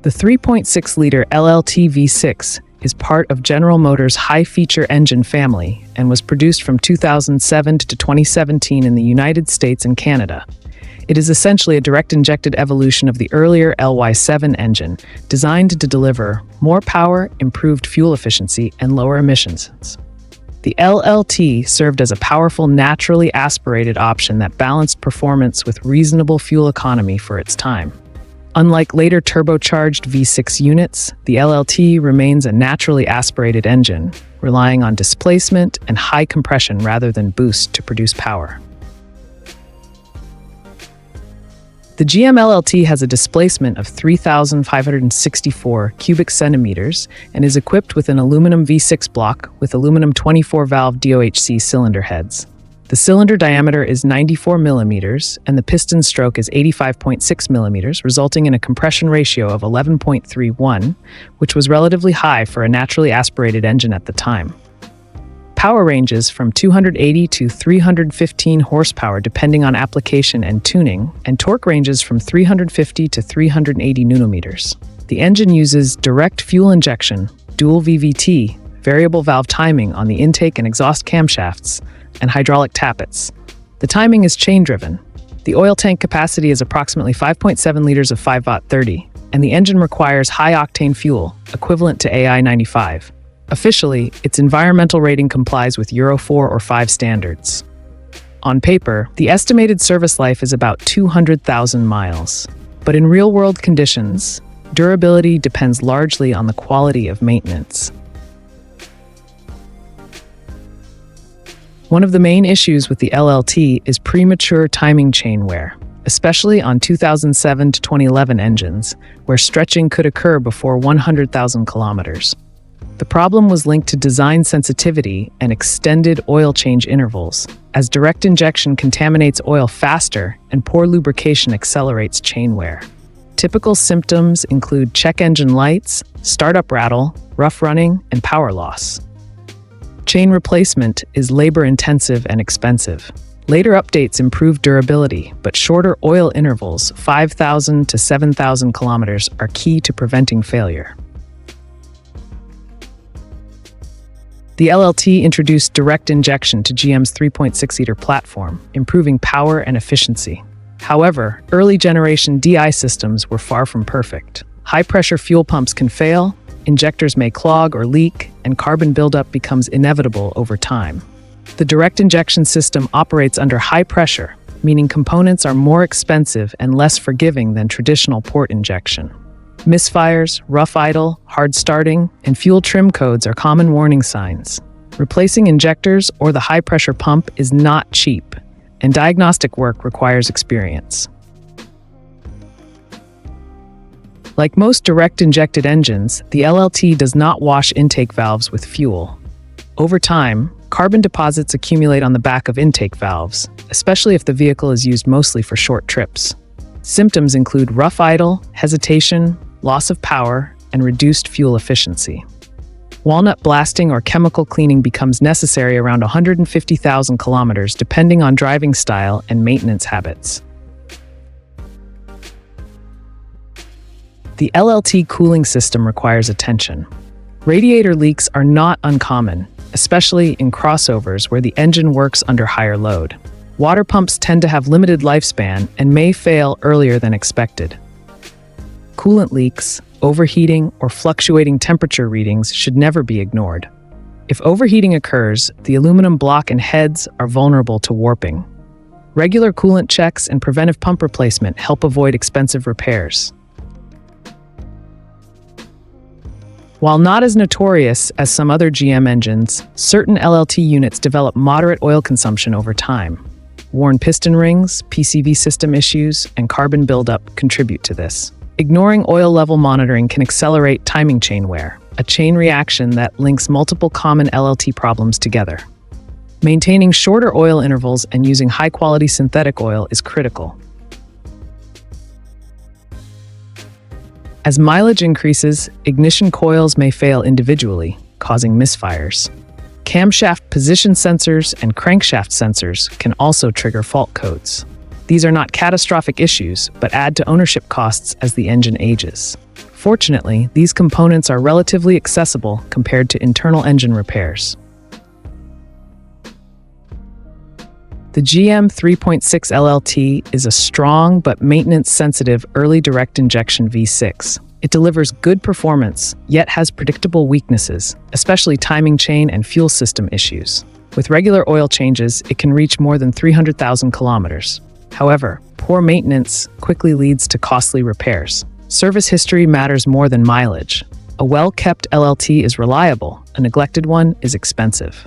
The 3.6-liter LLT V6 is part of General Motors' high-feature engine family and was produced from 2007 to 2017 in the United States and Canada. It is essentially a direct-injected evolution of the earlier LY7 engine, designed to deliver more power, improved fuel efficiency, and lower emissions. The LLT served as a powerful, naturally aspirated option that balanced performance with reasonable fuel economy for its time. Unlike later turbocharged V6 units, the LLT remains a naturally aspirated engine, relying on displacement and high compression rather than boost to produce power. The GM LLT has a displacement of 3,564 cubic centimeters and is equipped with an aluminum V6 block with aluminum 24-valve DOHC cylinder heads. The cylinder diameter is 94 millimeters and the piston stroke is 85.6 millimeters, resulting in a compression ratio of 11.31, which was relatively high for a naturally aspirated engine at the time. Power ranges from 280 to 315 horsepower depending on application and tuning, and torque ranges from 350 to 380 newton-meters. The engine uses direct fuel injection, dual VVT, variable valve timing on the intake and exhaust camshafts, and hydraulic tappets. The timing is chain-driven. The oil tank capacity is approximately 5.7 liters of 5-Watt-30, and the engine requires high-octane fuel, equivalent to AI 95. Officially, its environmental rating complies with Euro 4 or 5 standards. On paper, the estimated service life is about 200,000 miles. But in real-world conditions, durability depends largely on the quality of maintenance. One of the main issues with the LLT is premature timing chain wear, especially on 2007 to 2011 engines, where stretching could occur before 100,000 kilometers. The problem was linked to design sensitivity and extended oil change intervals, as direct injection contaminates oil faster and poor lubrication accelerates chain wear. Typical symptoms include check engine lights, startup rattle, rough running, and power loss. Chain replacement is labor-intensive and expensive. Later updates improved durability, but shorter oil intervals, 5,000 to 7,000 kilometers, are key to preventing failure. The LLT introduced direct injection to GM's 3.6-liter platform, improving power and efficiency. However, early generation DI systems were far from perfect. High-pressure fuel pumps can fail, injectors may clog or leak, and carbon buildup becomes inevitable over time. The direct injection system operates under high pressure, meaning components are more expensive and less forgiving than traditional port injection. Misfires, rough idle, hard starting, and fuel trim codes are common warning signs. Replacing injectors or the high-pressure pump is not cheap, and diagnostic work requires experience. Like most direct-injected engines, the LLT does not wash intake valves with fuel. Over time, carbon deposits accumulate on the back of intake valves, especially if the vehicle is used mostly for short trips. Symptoms include rough idle, hesitation, loss of power, and reduced fuel efficiency. Walnut blasting or chemical cleaning becomes necessary around 150,000 kilometers depending on driving style and maintenance habits. The LLT cooling system requires attention. Radiator leaks are not uncommon, especially in crossovers where the engine works under higher load. Water pumps tend to have limited lifespan and may fail earlier than expected. Coolant leaks, overheating, or fluctuating temperature readings should never be ignored. If overheating occurs, the aluminum block and heads are vulnerable to warping. Regular coolant checks and preventive pump replacement help avoid expensive repairs. While not as notorious as some other GM engines, certain LLT units develop moderate oil consumption over time. Worn piston rings, PCV system issues, and carbon buildup contribute to this. Ignoring oil level monitoring can accelerate timing chain wear, a chain reaction that links multiple common LLT problems together. Maintaining shorter oil intervals and using high-quality synthetic oil is critical. As mileage increases, ignition coils may fail individually, causing misfires. Camshaft position sensors and crankshaft sensors can also trigger fault codes. These are not catastrophic issues, but add to ownership costs as the engine ages. Fortunately, these components are relatively accessible compared to internal engine repairs. The GM 3.6 LLT is a strong but maintenance-sensitive early direct injection V6. It delivers good performance, yet has predictable weaknesses, especially timing chain and fuel system issues. With regular oil changes, it can reach more than 300,000 kilometers. However, poor maintenance quickly leads to costly repairs. Service history matters more than mileage. A well-kept LLT is reliable, a neglected one is expensive.